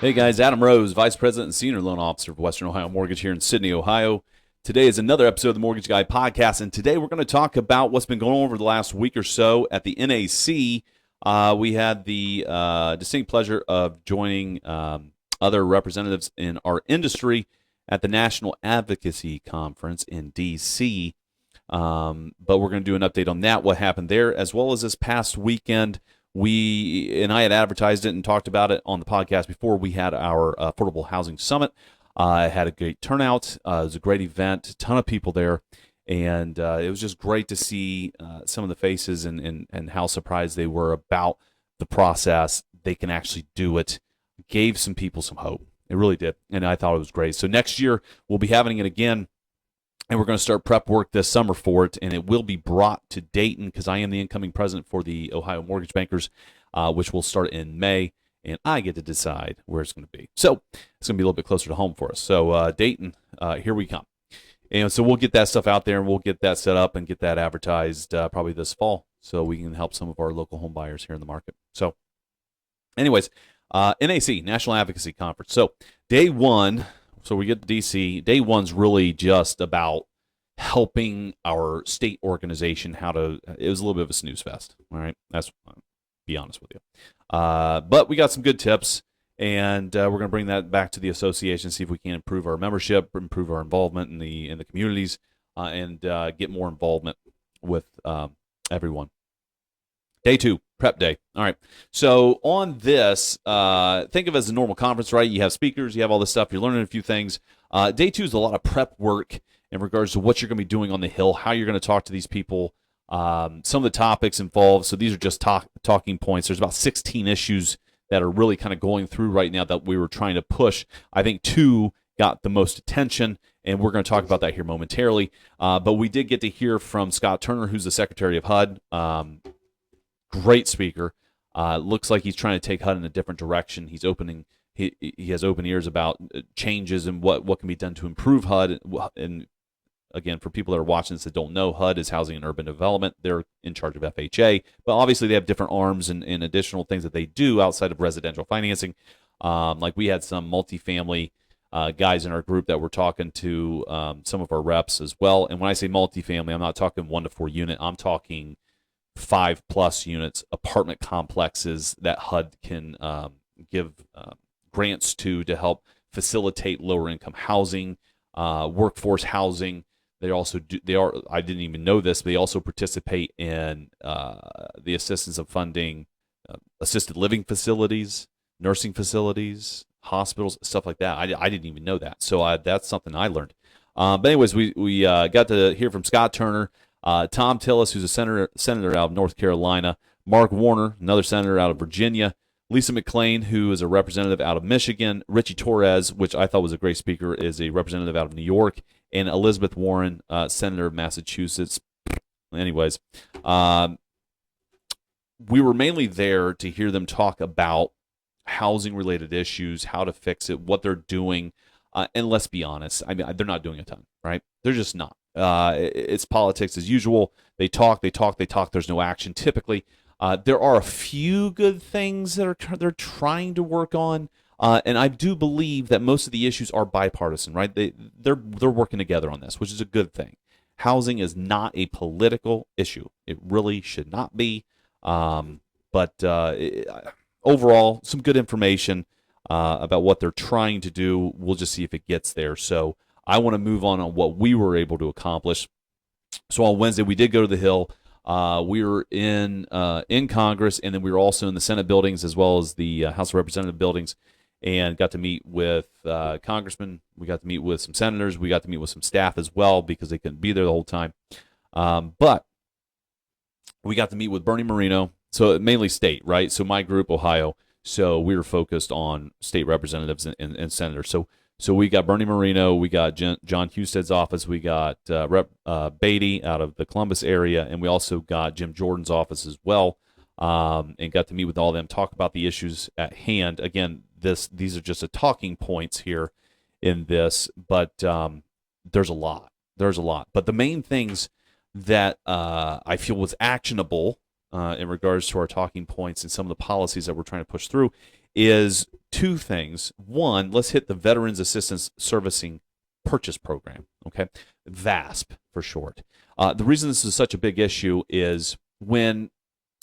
Hey guys, Adam Rose, Vice President and Senior Loan Officer for Western Ohio Mortgage here in Sydney, Ohio. Today is another episode of the Mortgage Guy Podcast, and today we're going to talk about what's been going on over the last week or so at the NAC. We had the distinct pleasure of joining other representatives in our industry at the National Advocacy Conference in D.C., but we're going to do an update on that, what happened there, as well as this past weekend. I had advertised it and talked about it on the podcast before. We had our Affordable Housing Summit. It had a great turnout. It was a great event, a ton of people there, and it was just great to see some of the faces and how surprised they were about the process. They can actually do it. Gave some people some hope. It really did, and I thought it was great. So next year, we'll be having it again. And we're going to start prep work this summer for it, and it will be brought to Dayton because I am the incoming president for the Ohio Mortgage Bankers, which will start in May, and I get to decide where it's going to be. So it's going to be a little bit closer to home for us. So Dayton, here we come. And so we'll get that stuff out there, and we'll get that set up and get that advertised probably this fall so we can help some of our local home buyers here in the market. So anyways, NAC, National Advocacy Conference. So day one. So we get to D.C. Day one's really just about helping our state organization it was a little bit of a snooze fest. All right. Be honest with you. But we got some good tips, and we're going to bring that back to the association, see if we can improve our membership, improve our involvement in the communities, and get more involvement with everyone. Day two, prep day. All right. So on this, think of it as a normal conference, right? You have speakers, you have all this stuff, you're learning a few things. Day two is a lot of prep work in regards to what you're going to be doing on the Hill, how you're going to talk to these people, some of the topics involved. So these are just talking points. There's about 16 issues that are really kind of going through right now that we were trying to push. I think two got the most attention, and we're going to talk about that here momentarily. But we did get to hear from Scott Turner, who's the Secretary of HUD. Great speaker. Looks like he's trying to take HUD in a different direction. He has open ears about changes and what can be done to improve HUD. And again, for people that are watching this that don't know, HUD is Housing and Urban Development. They're in charge of FHA, but obviously they have different arms and additional things that they do outside of residential financing. Like we had some multifamily guys in our group that were talking to some of our reps as well. And when I say multifamily, I'm not talking 1 to 4 unit. I'm talking 5+ units, apartment complexes that HUD can give grants to help facilitate lower income housing, workforce housing. They also I didn't even know this, but they also participate in the assistance of funding assisted living facilities, nursing facilities, hospitals, stuff like that. I didn't even know that. So that's something I learned. But anyways, we got to hear from Scott Turner, Tom Tillis, who's a senator out of North Carolina, Mark Warner, another senator out of Virginia, Lisa McClain, who is a representative out of Michigan, Richie Torres, which I thought was a great speaker, is a representative out of New York, and Elizabeth Warren, senator of Massachusetts. Anyways, we were mainly there to hear them talk about housing-related issues, how to fix it, what they're doing, and let's be honest, I mean, they're not doing a ton, right? They're just not. It's politics as usual. They talk. There's no action typically. There are a few good things that they're trying to work on, and I do believe that most of the issues are bipartisan, right? They're working together on this, which is a good thing. Housing is not a political issue. It really should not be. But overall, some good information about what they're trying to do. We'll just see if it gets there. So I want to move on what we were able to accomplish. So on Wednesday, we did go to the Hill. We were in Congress, and then we were also in the Senate buildings as well as the House of Representative buildings, and got to meet with congressmen. We got to meet with some senators. We got to meet with some staff as well because they couldn't be there the whole time. But we got to meet with Bernie Moreno, so mainly state, right? So my group, Ohio, so we were focused on state representatives and senators. So we got Bernie Moreno, we got John Husted's office, we got Rep. Beatty out of the Columbus area, and we also got Jim Jordan's office as well, and got to meet with all of them, talk about the issues at hand. Again, these are just the talking points here in this, but there's a lot. But the main things that I feel was actionable in regards to our talking points and some of the policies that we're trying to push through is two things. One, let's hit the Veterans Assistance Servicing Purchase Program, okay? VASP for short. The reason this is such a big issue is when,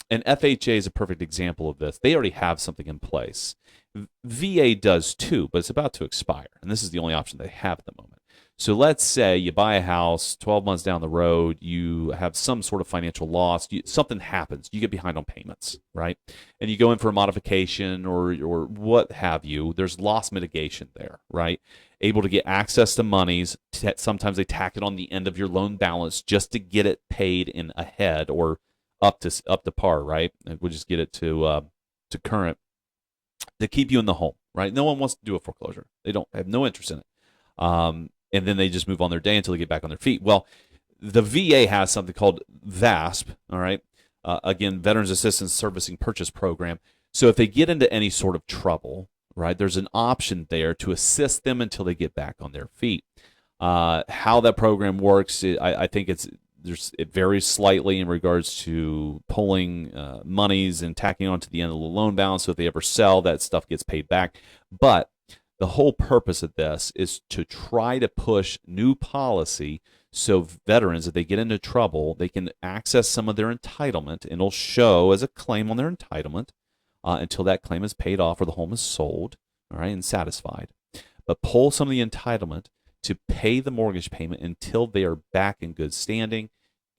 and FHA is a perfect example of this, they already have something in place. VA does too, but it's about to expire, and this is the only option they have at the moment. So let's say you buy a house, 12 months down the road, you have some sort of financial loss, something happens, you get behind on payments, right? And you go in for a modification or what have you, there's loss mitigation there, right? Able to get access to monies, sometimes they tack it on the end of your loan balance just to get it paid in ahead or up to par, right? We'll just get it to current to keep you in the home, right? No one wants to do a foreclosure. They have no interest in it. And then they just move on their day until they get back on their feet. Well, the VA has something called VASP, all right? Again, Veterans Assistance Servicing Purchase Program. So if they get into any sort of trouble, right, there's an option there to assist them until they get back on their feet. How that program works, I think it varies slightly in regards to pulling monies and tacking on to the end of the loan balance. So if they ever sell, that stuff gets paid back. But the whole purpose of this is to try to push new policy so veterans, if they get into trouble, they can access some of their entitlement, and it'll show as a claim on their entitlement until that claim is paid off or the home is sold, all right, and satisfied. But pull some of the entitlement to pay the mortgage payment until they are back in good standing,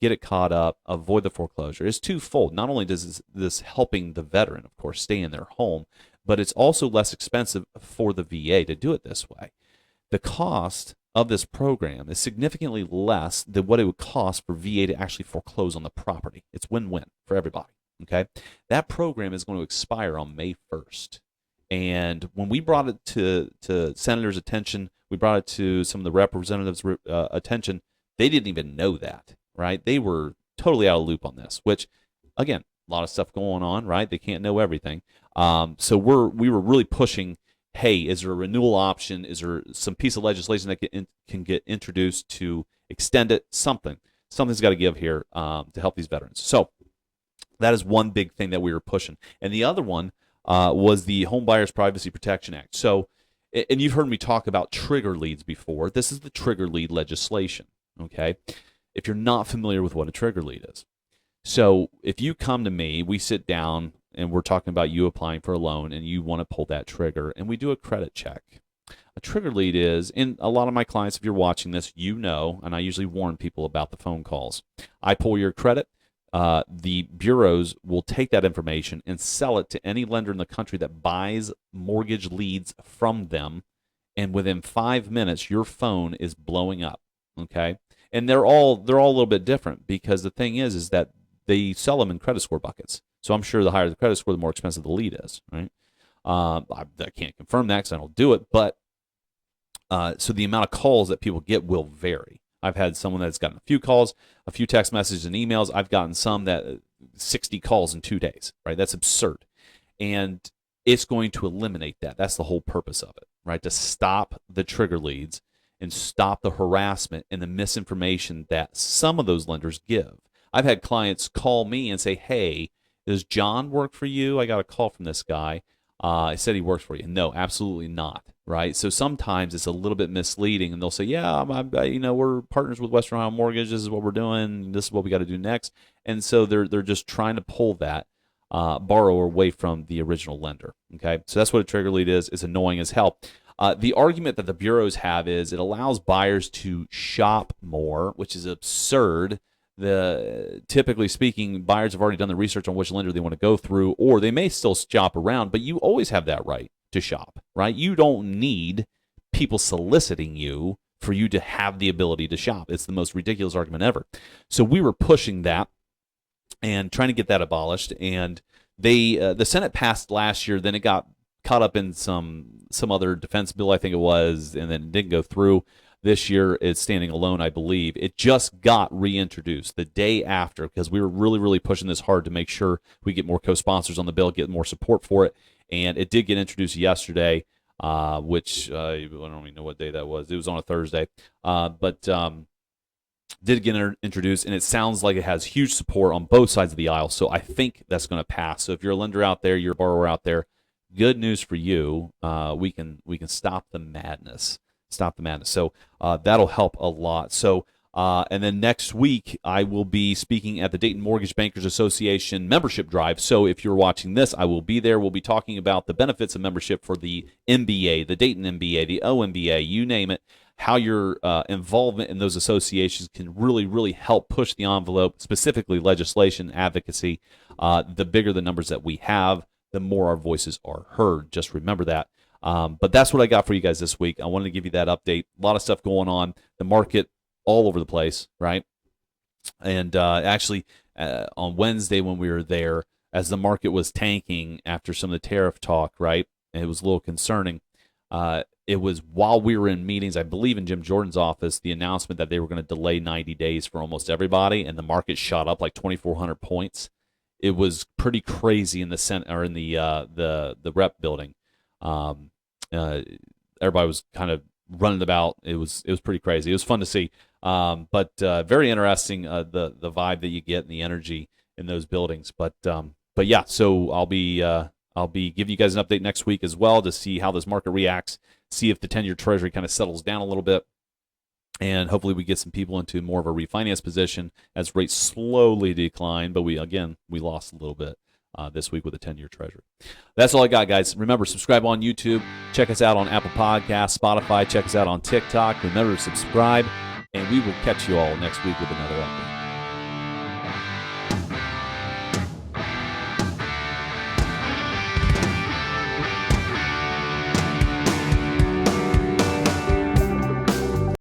get it caught up, avoid the foreclosure. It's twofold. Not only does this helping the veteran, of course, stay in their home, but it's also less expensive for the VA to do it this way. The cost of this program is significantly less than what it would cost for VA to actually foreclose on the property. It's win-win for everybody, okay? That program is going to expire on May 1st. And when we brought it to senators' attention, we brought it to some of the representatives' attention, they didn't even know that, right? They were totally out of loop on this, which, again, a lot of stuff going on, right? They can't know everything. So we were really pushing, hey, is there a renewal option? Is there some piece of legislation that can get introduced to extend it? Something's got to give here to help these veterans. So that is one big thing that we were pushing. And the other one was the Homebuyers Privacy Protection Act. So, and you've heard me talk about trigger leads before. This is the trigger lead legislation, okay? If you're not familiar with what a trigger lead is. So if you come to me, we sit down and we're talking about you applying for a loan and you want to pull that trigger and we do a credit check. A trigger lead is, and a lot of my clients, if you're watching this, you know, and I usually warn people about the phone calls. I pull your credit. The bureaus will take that information and sell it to any lender in the country that buys mortgage leads from them, and within 5 minutes, your phone is blowing up, okay? And they're all a little bit different because the thing is that they sell them in credit score buckets. So I'm sure the higher the credit score, the more expensive the lead is, right? I can't confirm that because I don't do it, but so the amount of calls that people get will vary. I've had someone that's gotten a few calls, a few text messages and emails. I've gotten some that 60 calls in 2 days, right? That's absurd. And it's going to eliminate that. That's the whole purpose of it, right? To stop the trigger leads and stop the harassment and the misinformation that some of those lenders give. I've had clients call me and say, hey, does John work for you? I got a call from this guy. I said he works for you. No, absolutely not, right? So sometimes it's a little bit misleading, and they'll say, yeah, we're partners with Western Ohio Mortgage. This is what we're doing. This is what we got to do next. And so they're just trying to pull that borrower away from the original lender, okay? So that's what a trigger lead is. It's annoying as hell. The argument that the bureaus have is it allows buyers to shop more, which is absurd. Typically speaking, buyers have already done the research on which lender they want to go through, or they may still shop around, but you always have that right to shop, right? You don't need people soliciting you for you to have the ability to shop. It's the most ridiculous argument ever. So we were pushing that and trying to get that abolished, and the Senate passed last year, then it got caught up in some other defense bill, I think it was, and then it didn't go through. This year, it's standing alone, I believe. It just got reintroduced the day after because we were really, really pushing this hard to make sure we get more co-sponsors on the bill, get more support for it. And it did get introduced yesterday, which I don't even know what day that was. It was on a Thursday. But did get introduced, and it sounds like it has huge support on both sides of the aisle. So I think that's going to pass. So if you're a lender out there, you're a borrower out there, good news for you. We can stop the madness. So that'll help a lot. So and then next week I will be speaking at the Dayton Mortgage Bankers Association membership drive. So if you're watching this, I will be there. We'll be talking about the benefits of membership for the MBA, the Dayton MBA, the OMBA, you name it. How your involvement in those associations can really, really help push the envelope, specifically legislation, advocacy. The bigger the numbers that we have, the more our voices are heard. Just remember that. But that's what I got for you guys this week. I wanted to give you that update. A lot of stuff going on. The market all over the place, right? And actually, on Wednesday when we were there, as the market was tanking after some of the tariff talk, right? And it was a little concerning. It was while we were in meetings, I believe in Jim Jordan's office, the announcement that they were going to delay 90 days for almost everybody, and the market shot up like 2,400 points. It was pretty crazy in the rep building. Everybody was kind of running about. It was pretty crazy. It was fun to see, but very interesting. The vibe that you get and the energy in those buildings. But yeah, so I'll be giving you guys an update next week as well to see how this market reacts, see if the 10-year Treasury kind of settles down a little bit, and hopefully we get some people into more of a refinance position as rates slowly decline. But we lost a little bit this week with the 10-year Treasury. That's all I got, guys. Remember, subscribe on YouTube. Check us out on Apple Podcasts, Spotify. Check us out on TikTok. Remember to subscribe, and we will catch you all next week with another update.